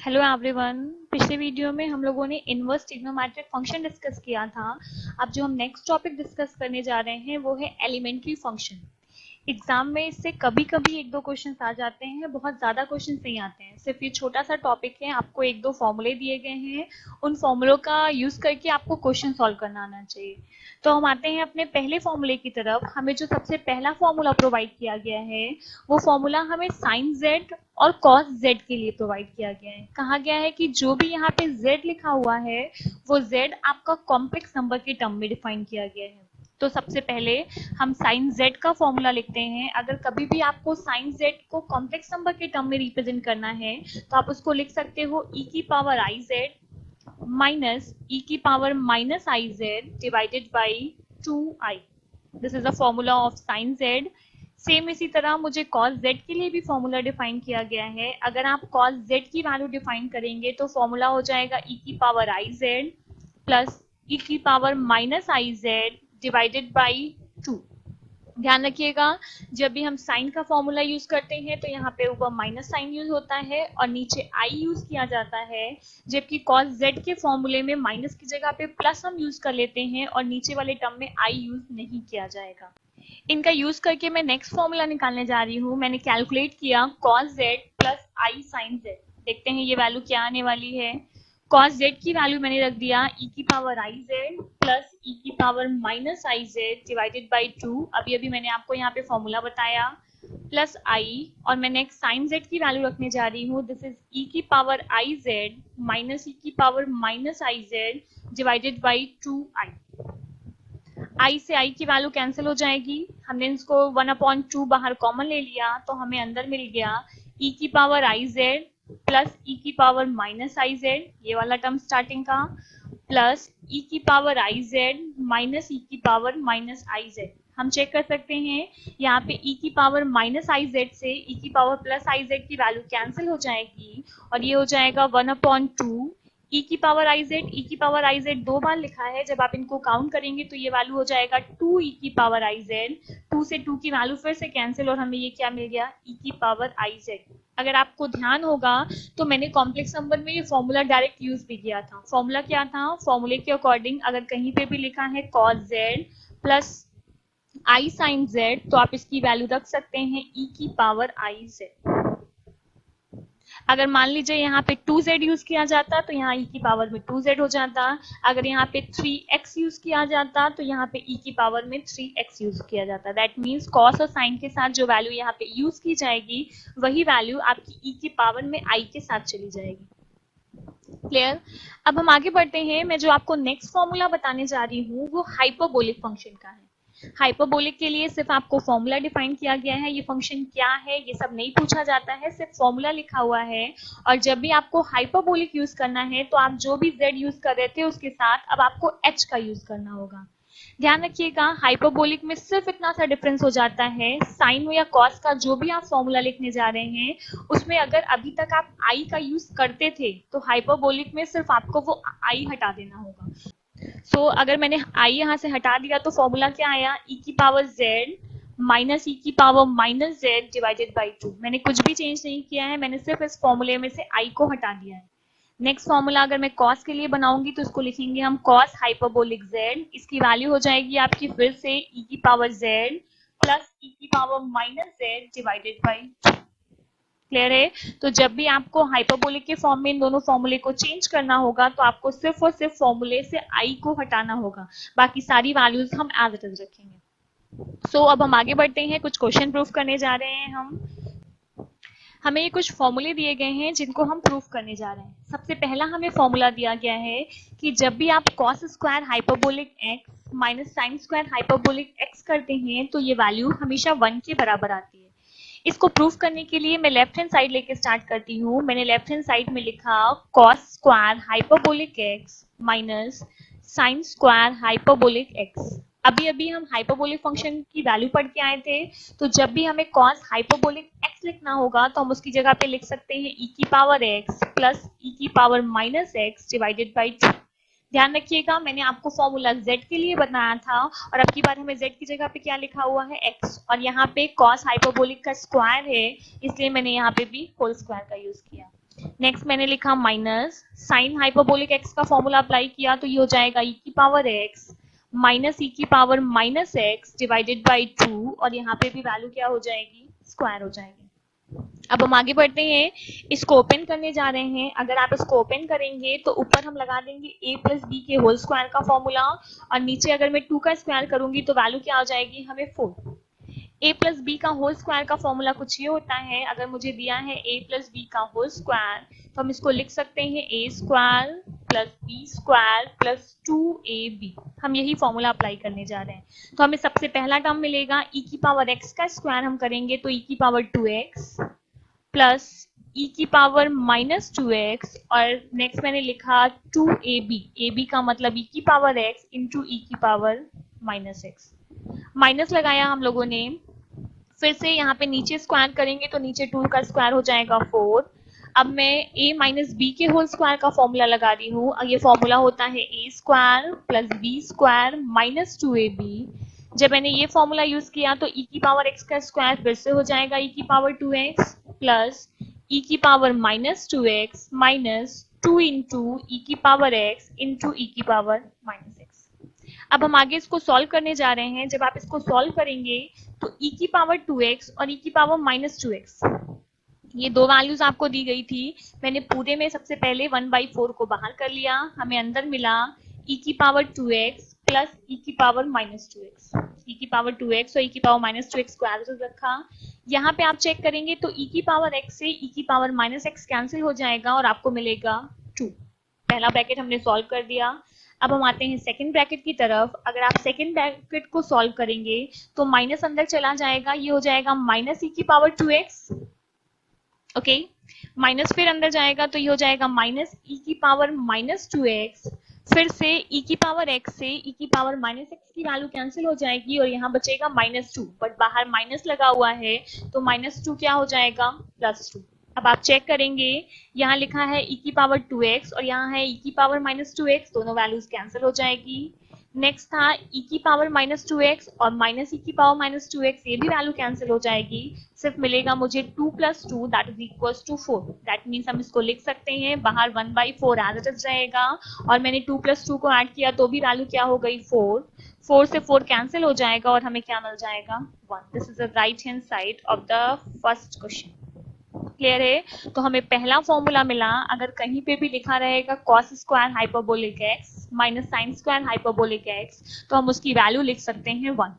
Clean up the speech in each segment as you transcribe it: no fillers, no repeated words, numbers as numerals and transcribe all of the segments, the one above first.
Hello everyone. पिछले video में हम लोगों ने इनवर्स ट्रिग्नोमेट्रिक फंक्शन डिस्कस किया था। अब जो हम नेक्स्ट टॉपिक डिस्कस करने जा रहे हैं वो है एलिमेंट्री फंक्शन। एग्जाम में इससे कभी कभी एक दो क्वेश्चंस आ जाते हैं, बहुत ज़्यादा क्वेश्चंस नहीं आते हैं। सिर्फ ये छोटा सा टॉपिक है, आपको एक दो फॉर्मूले दिए गए हैं, उन फॉर्मूलों का यूज़ करके आपको क्वेश्चन सॉल्व करना आना चाहिए। तो हम आते हैं अपने पहले फॉर्मूले की तरफ। हमें जो सबसे पहला फॉर्मूला प्रोवाइड किया गया है वो फॉर्मूला हमें साइन जेड और कॉस जेड के लिए प्रोवाइड किया गया है। कहा गया है कि जो भी यहाँ पे जेड लिखा हुआ है वो जेड आपका कॉम्प्लेक्स नंबर के टर्म में डिफाइन किया गया है। तो सबसे पहले हम साइन जेड का फॉर्मूला लिखते हैं। अगर कभी भी आपको साइन जेड को कॉम्प्लेक्स नंबर के टर्म में रिप्रेजेंट करना है तो आप उसको लिख सकते हो ई की power I Z minus e की power minus I Z divided by 2i। This is the formula of sine Z. Same इसी तरह मुझे cos z के लिए भी फॉर्मूला डिफाइन किया गया है। अगर आप cos z की वैल्यू डिफाइन करेंगे तो फॉर्मूला हो जाएगा e की power I Z plus e की power minus I Z divided by 2। ध्यान रखिएगा, जब भी हम साइन का फॉर्मूला यूज करते हैं तो यहाँ पे ऊपर माइनस साइन यूज होता है और नीचे आई यूज किया जाता है, जबकि cos z के फॉर्मूले में माइनस की जगह पे प्लस हम यूज कर लेते हैं और नीचे वाले टर्म में आई यूज नहीं किया जाएगा। इनका यूज करके मैं नेक्स्ट फॉर्मूला निकालने जा रही हूँ। मैंने कैलकुलेट किया cos z प्लस आई साइन z। देखते हैं ये वैल्यू क्या आने वाली है। cos z की वैल्यू मैंने रख दिया e की power I Z plus e की power minus I Z divided by 2। अभी अभी मैंने आपको यहाँ पे फॉर्मूला बताया प्लस आई, और मैं नेक्स्ट साइन z की वैल्यू रखने जा रही हूँ। दिस इज e की power I Z minus e की power minus I Z divided by 2i। आई से आई की वैल्यू कैंसिल हो जाएगी। हमने इसको 1/2 बाहर कॉमन ले लिया तो हमें अंदर मिल गया e की power I Z plus e की पावर माइनस आई जेड, ये वाला टर्म स्टार्टिंग का, प्लस e की power I Z minus e की पावर माइनस आई जेड। हम चेक कर सकते हैं यहाँ पे e की पावर माइनस आई जेड से e की पावर प्लस आई जेड की वैल्यू कैंसिल हो जाएगी और ये हो जाएगा 1/2 e की पावर आई जेड। ई की पावर आई जेड दो बार लिखा है, जब आप इनको काउंट करेंगे तो ये वैल्यू हो जाएगा 2 ई की पावर आई जेड। 2 से 2 की वैल्यू फिर से कैंसिल और हमें ये क्या मिल गया, ई की पावर आई जेड। अगर आपको ध्यान होगा तो मैंने कॉम्प्लेक्स नंबर में ये फॉर्मूला डायरेक्ट यूज भी किया था। फॉर्मूला क्या था, फॉर्मूले के अकॉर्डिंग अगर कहीं पे भी लिखा है cos z प्लस आई साइन z तो आप इसकी वैल्यू रख सकते हैं ई की पावर आई जेड। अगर मान लीजिए यहाँ पे 2z यूज किया जाता तो यहाँ e की पावर में 2z हो जाता। अगर यहाँ पे 3x यूज किया जाता तो यहाँ पे e की पावर में 3x यूज किया जाता। दैट मीन्स cos और sin के साथ जो वैल्यू यहाँ पे यूज की जाएगी वही वैल्यू आपकी e की पावर में i के साथ चली जाएगी। क्लियर। अब हम आगे बढ़ते हैं। मैं जो आपको नेक्स्ट फॉर्मूला बताने जा रही हूँ वो हाइपरबोलिक फंक्शन का है। हाइपरबोलिक के लिए सिर्फ आपको फॉर्मूला डिफाइन किया गया है, ये फंक्शन क्या है ये सब नहीं पूछा जाता है, सिर्फ फॉर्मूला लिखा हुआ है। और जब भी आपको हाइपरबोलिक यूज करना है तो आप जो भी z यूज कर रहे थे उसके साथ अब आपको h का यूज करना होगा। ध्यान रखिएगा, हाइपरबोलिक में सिर्फ इतना सा डिफरेंस हो जाता है, साइन या कॉस का जो भी आप फॉर्मूला लिखने जा रहे हैं उसमें अगर अभी तक आप आई का यूज करते थे तो हाइपरबोलिक में सिर्फ आपको वो आई हटा देना होगा। अगर मैंने आई यहाँ से हटा दिया तो फॉर्मूला क्या आया, e की पावर z माइनस e की power minus z divided by 2। मैंने कुछ भी चेंज नहीं किया है, मैंने सिर्फ इस फॉर्मूले में से i को हटा दिया है। नेक्स्ट फॉर्मूला अगर मैं cos के लिए बनाऊंगी तो इसको लिखेंगे हम cos हाइपरबोलिक z। इसकी वैल्यू हो जाएगी आपकी फिर से e की पावर z प्लस e की power minus z divided by. Clear है। तो जब भी आपको हाइपरबोलिक के फॉर्म में इन दोनों फॉर्मूले को चेंज करना होगा तो आपको सिर्फ और सिर्फ फॉर्मूले से आई को हटाना होगा, बाकी सारी वैल्यूज हम एज इट इज रखेंगे। अब हम आगे बढ़ते हैं, कुछ क्वेश्चन प्रूफ करने जा रहे हैं हम। हमें ये कुछ फॉर्मूले दिए गए हैं जिनको हम प्रूफ करने जा रहे हैं। सबसे पहला हमें फॉर्मूला दिया गया है कि जब भी आप cos square hyperbolic x minus sine square hyperbolic x करते हैं तो ये वैल्यू हमेशा 1 के बराबर आती है। इसको प्रूफ करने के लिए मैं लेफ्ट हैंड साइड लेके स्टार्ट करती हूँ। मैंने लेफ्ट हैंड साइड में लिखा cos square hyperbolic x minus sine square hyperbolic x। अभी अभी हम हाइपरबोलिक फंक्शन की वैल्यू पढ़ के आए थे, तो जब भी हमें cos हाइपरबोलिक x लिखना होगा तो हम उसकी जगह पे लिख सकते हैं e की पावर x प्लस e की power minus x divided by 2। ध्यान रखिएगा, मैंने आपको फॉर्मूला z के लिए बनाया था और अब की बार हमें z की जगह पे क्या लिखा हुआ है, x, और यहाँ पे cos हाइपरबोलिक का स्क्वायर है इसलिए मैंने यहाँ पे भी होल स्क्वायर का यूज किया। नेक्स्ट मैंने लिखा माइनस साइन हाइपरबोलिक एक्स का फॉर्मूला अप्लाई किया तो ये हो जाएगा ई की पावर एक्स माइनस ई की power minus x divided by 2 और यहाँ पे भी वैल्यू क्या हो जाएगी, स्क्वायर हो जाएगी। अब हम आगे बढ़ते हैं, इसको ओपन करने जा रहे हैं। अगर आप इसको ओपन करेंगे तो ऊपर हम लगा देंगे a प्लस बी के होल स्क्वायर का फॉर्मूला और नीचे अगर मैं 2 का स्क्वायर करूंगी तो वैल्यू क्या आ जाएगी हमें 4। a प्लस बी का होल स्क्वायर का फॉर्मूला कुछ ये होता है, अगर मुझे दिया है a प्लस बी का होल स्क्वायर तो हम इसको लिख सकते हैं a square plus B square plus 2ab। हम यही फॉर्मूला अप्लाई करने जा रहे हैं। तो हमें सबसे पहला टर्म मिलेगा e की पावर x का स्क्वायर हम करेंगे तो e की पावर 2x प्लस e की पावर माइनस 2x और नेक्स्ट मैंने लिखा 2ab, ab का मतलब e की पावर x इंटू e की पावर माइनस x। माइनस लगाया हम लोगों ने, फिर से यहाँ पे नीचे स्क्वायर करेंगे तो नीचे 2 का स्क्वायर हो जाएगा 4। अब मैं a माइनस बी के होल स्क्वायर का फॉर्मूला लगा रही हूँ। ये फॉर्मूला होता है a square plus B square minus 2ab। जब मैंने ये फॉर्मूला यूज किया तो e की पावर x का स्क्वायर फिर से हो जाएगा e की पावर 2x प्लस e की power minus 2x minus 2 into e की पावर x इंटू ई की पावर माइनस x। अब हम आगे इसको सॉल्व करने जा रहे हैं। जब आप इसको सॉल्व करेंगे तो e की पावर 2x और e की पावर माइनस 2x, ये दो वैल्यूज आपको दी गई थी। मैंने पूरे में सबसे पहले 1/4 को बाहर कर लिया, हमें अंदर मिला e की पावर 2x प्लस e की पावर माइनस 2x। e की पावर 2x और e की पावर माइनस 2x को एज रखा। यहाँ पे आप चेक करेंगे तो e की पावर x से e की पावर माइनस x कैंसिल हो जाएगा और आपको मिलेगा 2। पहला ब्रैकेट हमने सॉल्व कर दिया। अब हम आते हैं सेकंड ब्रैकेट की तरफ। अगर आप सेकंड ब्रैकेट को सॉल्व करेंगे तो माइनस अंदर चला जाएगा, ये हो जाएगा माइनस ई की पावर 2x। ओके, माइनस फिर अंदर जाएगा तो ये हो जाएगा माइनस ई की पावर माइनस 2x। फिर से e की पावर x से e की पावर माइनस x की वैल्यू कैंसिल हो जाएगी और यहाँ बचेगा -2, बट बाहर माइनस लगा हुआ है तो -2 क्या हो जाएगा +2। अब आप चेक करेंगे, यहाँ लिखा है e की पावर 2x और यहाँ है e की पावर -2x, दोनों वैल्यूज कैंसिल हो जाएगी। नेक्स्ट था e की पावर -2x और माइनस e की पावर -2x, ये भी वैल्यू कैंसिल हो जाएगी। सिर्फ मिलेगा मुझे 2 + 2 that is equals to 4। That means हम इसको लिख सकते हैं, बाहर 1/4 एज इट इज रहेगा और मैंने 2 + 2 को ऐड किया तो भी वैल्यू क्या हो गई 4। 4 से 4 कैंसिल हो जाएगा और हमें क्या मिल जाएगा 1। This is the right hand side of the first question. Clear है? तो हमें पहला फॉर्मूला मिला, अगर कहीं पे भी लिखा रहेगा cos square hyperbolic x minus sine square hyperbolic x तो हम उसकी वैल्यू लिख सकते हैं 1।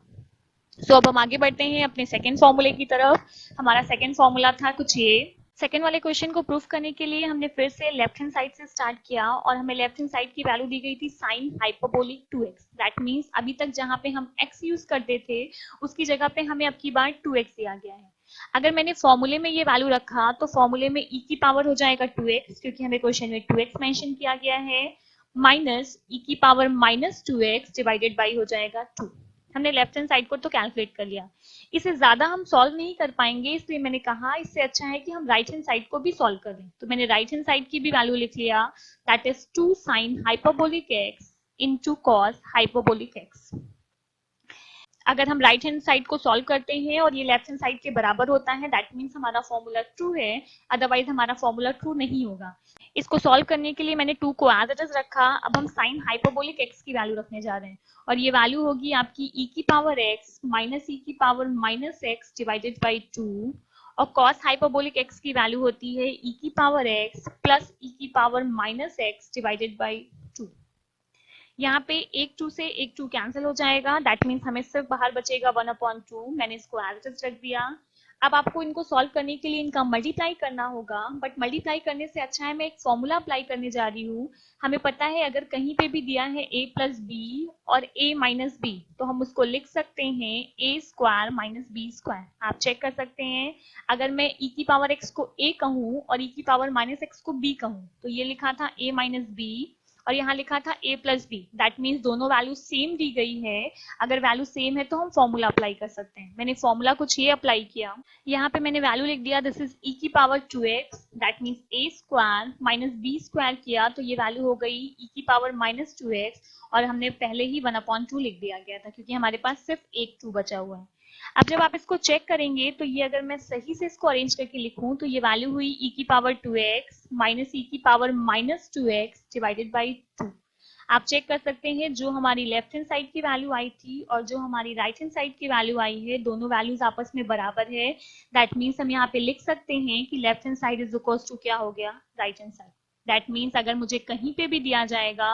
सो अब हम आगे बढ़ते हैं अपने सेकंड फॉर्मूले की तरफ। हमारा सेकंड फॉर्मूला था कुछ ये। सेकंड वाले क्वेश्चन को प्रूफ करने के लिए हमने फिर से लेफ्ट हैंड साइड से स्टार्ट किया और हमें लेफ्ट हैंड साइड की वैल्यू दी गई थी sine hyperbolic 2x। That means अभी तक जहां पे हम x यूज करते थे उसकी जगह पे हमें अब की बार 2x दिया गया है। अगर मैंने फॉर्मूले में ये वैल्यू रखा तो फॉर्मूले में e की पावर हो जाएगा 2x, क्योंकि हमें क्वेश्चन में 2x मेंशन किया गया है, माइनस e की power minus 2x divided by हो जाएगा 2। हमने लेफ्ट हैंड साइड को तो कैलकुलेट कर लिया। इसे ज्यादा हम सॉल्व नहीं कर पाएंगे, इसलिए मैंने कहा इससे अच्छा है कि हम राइट हैंड साइड को भी सॉल्व कर लें। तो मैंने राइट हैंड साइड की भी वैल्यू लिख लिया, that is 2 sine hyperbolic x into cos hyperbolic x। अगर हम राइट हैंड साइड को सॉल्व करते हैं और ये लेफ्ट हैंड साइड के बराबर होता है, दैट मीन्स हमारा फॉर्मूला ट्रू है, अदरवाइज हमारा फॉर्मूला ट्रू नहीं होगा। इसको सॉल्व करने के लिए मैंने 2 को एज इट इज रखा। अब हम साइन हाइपरबोलिक x की वैल्यू रखने जा रहे हैं और ये वैल्यू होगी आपकी e की पावर x माइनस e की power minus x divided by 2 और cos हाइपरबोलिक x की वैल्यू होती है e की पावर x प्लस e की power minus x divided by 2। यहाँ पे एक 2 से एक 2 कैंसिल हो जाएगा, दैट मीन्स हमें सिर्फ बाहर बचेगा 1/2। मैंने इसको एज इट इज रख दिया। अब आपको इनको सॉल्व करने के लिए इनका मल्टीप्लाई करना होगा, बट मल्टीप्लाई करने से अच्छा है मैं एक फॉर्मूला अप्लाई करने जा रही हूँ। हमें पता है अगर कहीं पे भी दिया है a प्लस बी और a माइनस बी तो हम उसको लिख सकते हैं a square minus B square. आप चेक कर सकते हैं, अगर मैं e की पावर x को a कहूँ और e की पावर माइनस x को b कहूँ तो ये लिखा था a माइनस बी और यहाँ लिखा था a plus B. That means दोनों वैल्यू सेम दी गई है। अगर वैल्यू सेम है तो हम फॉर्मूला अप्लाई कर सकते हैं। मैंने फॉर्मूला कुछ ये अप्लाई किया, यहाँ पे मैंने वैल्यू लिख दिया दिस इज e की power 2x, that means a square minus b square किया तो ये वैल्यू हो गई e की पावर माइनस 2x और हमने पहले ही 1/2 लिख दिया गया था क्योंकि हमारे पास सिर्फ एक 2 बचा हुआ है। अब जब आप इसको चेक करेंगे तो ये अगर मैं सही से इसको अरेंज करके लिखूं तो ये वैल्यू हुई e की पावर 2x माइनस e की power minus 2x divided by 2। आप चेक कर सकते हैं जो हमारी लेफ्ट हैंड साइड की वैल्यू आई थी और जो हमारी राइट हैंड साइड की वैल्यू आई है, दोनों वैल्यूज आपस में बराबर है। दैट मीन्स हम यहाँ पे लिख सकते हैं कि left hand side is equal to क्या हो गया, right hand side. That means अगर मुझे कहीं पे भी दिया जाएगा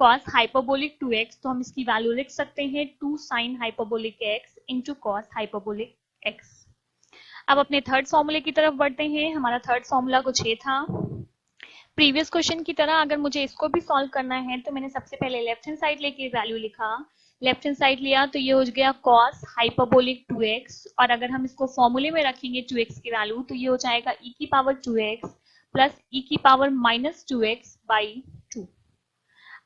cos हाइपरबोलिक 2x तो हम इसकी वैल्यू लिख सकते हैं 2 sin hyperbolic x into cos hyperbolic x। अब अपने थर्ड फॉर्मूले की तरफ बढ़ते हैं। हमारा थर्ड फॉर्मूला कुछ ये था, प्रीवियस क्वेश्चन की तरह अगर मुझे इसको भी सॉल्व करना है तो मैंने सबसे पहले लेफ्ट हैंड साइड लेके वैल्यू लिखा, लेफ्ट हैंड साइड लिया तो ये हो गया cos हाइपरबोलिक 2x, और अगर हम इसको फॉर्मूले में रखेंगे 2x की वैल्यू तो ये हो जाएगा e की पावर 2x प्लस e की पावर माइनस 2x बाई 2।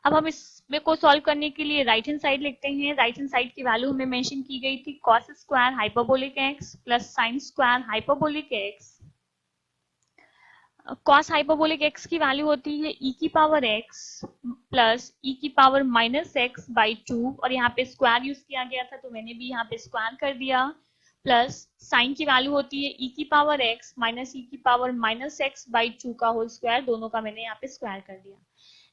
अब हम इसमें को सॉल्व करने के लिए राइट हैंड साइड लिखते हैं। राइट हैंड साइड की वैल्यू हमें मेंशन की गई थी cos square hyperbolic x plus sin square hyperbolic x। cos hyperbolic x की वैल्यू होती है e की पावर x प्लस e की पावर माइनस x बाई 2, और यहाँ पे स्क्वायर यूज किया गया था तो मैंने भी यहाँ पे स्क्वायर कर दिया, प्लस साइन की वैल्यू होती है e की पावर x माइनस e की पावर माइनस x बाई 2 का होल स्क्वायर, दोनों का मैंने यहाँ पे स्क्वायर कर दिया।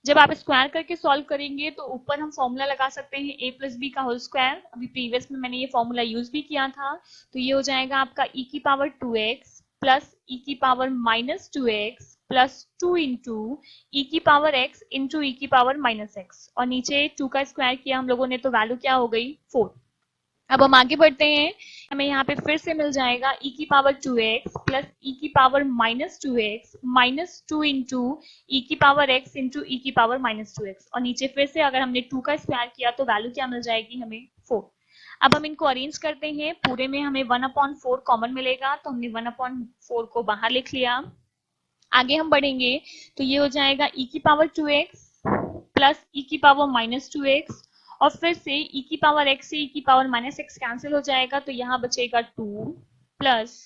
जब आप स्क्वायर करके सॉल्व करेंगे तो ऊपर हम फॉर्मूला लगा सकते हैं a प्लस बी का होल स्क्वायर, अभी प्रीवियस में मैंने ये फॉर्मूला यूज भी किया था। तो ये हो जाएगा आपका e की पावर 2x प्लस e की power minus 2x plus 2 into e की पावर x इंटू e की पावर माइनस x, और नीचे 2 का स्क्वायर किया हम लोगों ने तो वैल्यू क्या हो गई 4। अब हम आगे बढ़ते हैं, हमें यहाँ पे फिर से मिल जाएगा e की पावर 2x प्लस e की power minus 2x minus 2 into e की पावर x इंटू e की पावर माइनस 2x, और नीचे फिर से अगर हमने 2 का स्क्वायर किया तो वैल्यू क्या मिल जाएगी हमें 4। अब हम इनको अरेंज करते हैं, पूरे में हमें 1/4 कॉमन मिलेगा तो हमने 1/4 को बाहर लिख लिया। आगे हम बढ़ेंगे तो ये हो जाएगा e की पावर 2x प्लस e की पावर माइनस 2x, और फिर से e की पावर x से e की पावर माइनस x कैंसिल हो जाएगा तो यहाँ बचेगा 2 प्लस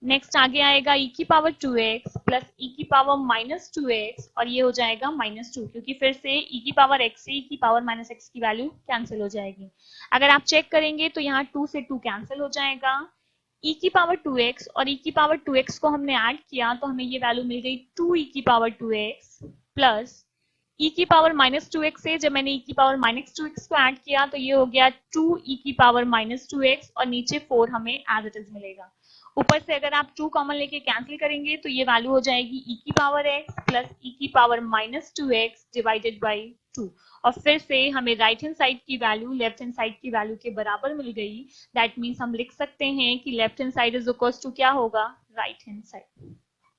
नेक्स्ट आगे आएगा e की पावर 2x प्लस e की पावर माइनस 2x, और ये हो जाएगा -2 क्योंकि फिर से e की पावर x से e की पावर माइनस x की वैल्यू कैंसिल हो जाएगी। अगर आप चेक करेंगे तो यहाँ 2 से 2 कैंसिल हो जाएगा, e की पावर 2x और e की पावर 2x को हमने ऐड किया तो हमें ये वैल्यू मिल गई 2e की पावर 2x प्लस e की पावर माइनस 2x से जब मैंने e की पावर माइनस 2x को ऐड किया तो ये हो गया 2e की पावर माइनस 2x, और नीचे 4 हमें एज इट इज मिलेगा। ऊपर से अगर आप 2 कॉमन लेके कैंसिल करेंगे तो ये वैल्यू हो जाएगी e की पावर x प्लस e की power minus 2x divided by 2, और फिर से हमें राइट हैंड साइड की वैल्यू लेफ्ट हैंड साइड की वैल्यू के बराबर मिल गई। दैट मीन्स हम लिख सकते हैं कि left hand side is equal to क्या होगा, राइट हैंड साइड।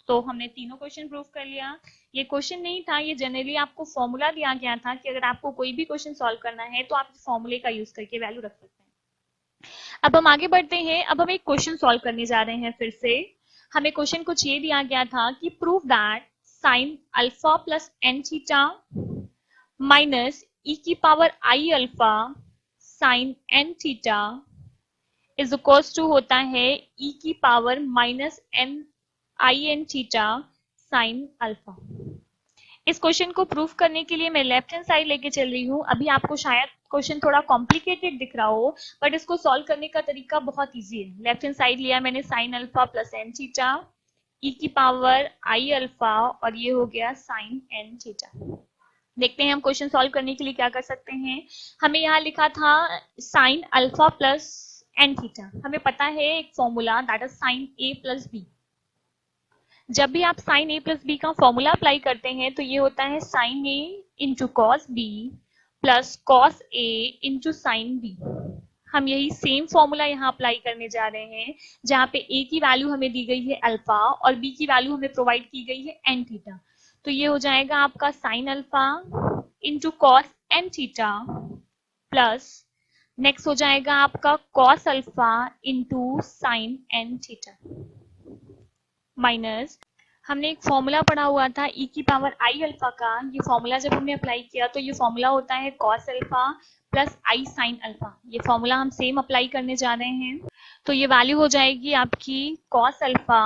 तो हमने तीनों क्वेश्चन प्रूव कर लिया। ये क्वेश्चन नहीं था, ये जनरली आपको फॉर्मूला दिया गया था कि अगर आपको कोई भी क्वेश्चन सॉल्व करना है तो आप इस फॉर्मूले का यूज करके वैल्यू रख सकते हैं। अब हम आगे बढ़ते हैं, अब हम एक क्वेश्चन सॉल्व करने जा रहे हैं। फिर से हमें क्वेश्चन कुछ ये दिया गया था कि prove that sine alpha plus n theta minus e की power i alpha sine N theta is equals to होता है ई की power minus n i n theta sine alpha. इस क्वेश्चन को प्रूफ करने के लिए मैं लेफ्ट हैंड साइड लेके चल रही हूँ। अभी आपको शायद क्वेश्चन थोड़ा कॉम्प्लिकेटेड दिख रहा हो, बट इसको सॉल्व करने का तरीका बहुत इजी है। लेफ्ट हैंड साइड लिया मैंने sine alpha plus n theta e की पावर आई अल्फा, और ये हो गया साइन एन थीटा। देखते हैं हम क्वेश्चन सॉल्व करने के लिए क्या कर सकते हैं। हमें यहाँ लिखा था sine alpha plus n theta, हमें पता है एक formula that is sine a plus b. जब भी आप साइन ए प्लस बी का फॉर्मूला अप्लाई करते हैं तो ये होता है sine a into cos b plus cos a into sine b. हम यही सेम फॉर्मूला यहाँ अप्लाई करने जा रहे हैं, जहाँ पे ए की वैल्यू हमें दी गई है अल्फा और बी की वैल्यू हमें प्रोवाइड की गई है एन थीटा। तो ये हो जाएगा आपका sine alpha into cos N theta plus next हो जाएगा आपका cos alpha into sine N theta minus हमने एक फॉर्मूला पढ़ा हुआ था e की पावर आई अल्फा का। ये फॉर्मूला जब हमने अप्लाई किया तो ये फॉर्मूला होता है cos अल्फा प्लस आई साइन अल्फा। ये फॉर्मूला हम सेम अप्लाई करने जा रहे हैं, तो ये वैल्यू हो जाएगी आपकी cos अल्फा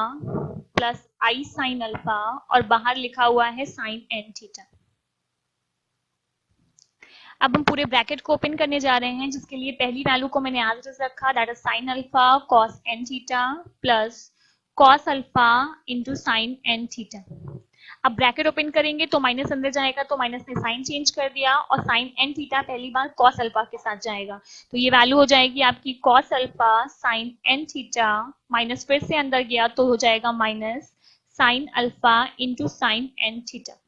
प्लस आई साइन अल्फा, और बाहर लिखा हुआ है साइन एन थीटा। अब हम पूरे ब्रैकेट को ओपन करने जा रहे हैं, जिसके लिए पहली वैल्यू को मैंने एज इट इज रखा, that is sine alpha cos N theta plus cos alpha into sine N theta. अब ब्रैकेट ओपन करेंगे तो माइनस अंदर जाएगा, तो माइनस ने साइन चेंज कर दिया और साइन एन थीटा पहली बार कॉस अल्फा के साथ जाएगा, तो ये वैल्यू हो जाएगी आपकी cos alpha sine N theta, minus फिर से अंदर गया तो हो जाएगा minus sine alpha into sine N theta.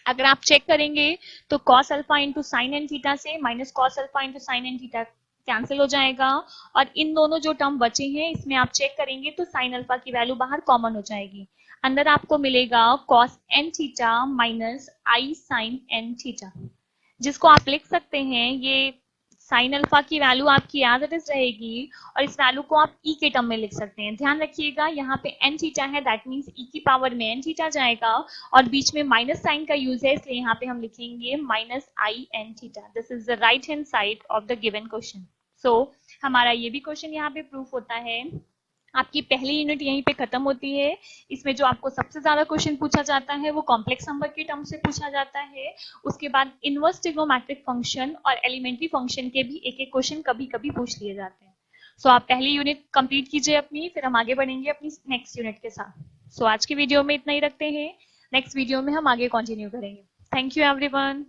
अगर आप चेक करेंगे तो cos alpha into sine N theta से minus cos alpha into sine N theta cancel हो जाएगा, और इन दोनों जो टर्म बचे हैं इसमें आप चेक करेंगे तो साइन अल्फा की वैल्यू बाहर कॉमन हो जाएगी। अंदर आपको मिलेगा cos एन थीटा माइनस आई साइन एन थीटा, जिसको आप लिख सकते हैं, ये साइन अल्फा की वैल्यू आपकी एज इट इज रहेगी और इस वैल्यू को आप ई के टर्म में लिख सकते हैं। ध्यान रखिएगा यहाँ पे एन थीटा है, दैट मीन्स ई की पावर में एन थीटा जाएगा और बीच में माइनस साइन का यूज है, इसलिए यहाँ पे हम लिखेंगे minus i n theta. This is the right hand side of the given question. So हमारा ये भी क्वेश्चन यहाँ पे प्रूफ होता है। आपकी पहली यूनिट यहीं पे खत्म होती है। इसमें जो आपको सबसे ज्यादा क्वेश्चन पूछा जाता है वो कॉम्प्लेक्स नंबर के टर्म से पूछा जाता है। उसके बाद इनवर्स ट्रिग्नोमेट्रिक फंक्शन और एलिमेंट्री फंक्शन के भी एक एक क्वेश्चन कभी कभी पूछ लिए जाते हैं। सो आप पहली यूनिट कंप्लीट कीजिए अपनी, फिर हम आगे बढ़ेंगे अपनी नेक्स्ट यूनिट के साथ। सो आज की वीडियो में इतना ही रखते हैं, नेक्स्ट वीडियो में हम आगे कंटिन्यू करेंगे। Thank you everyone.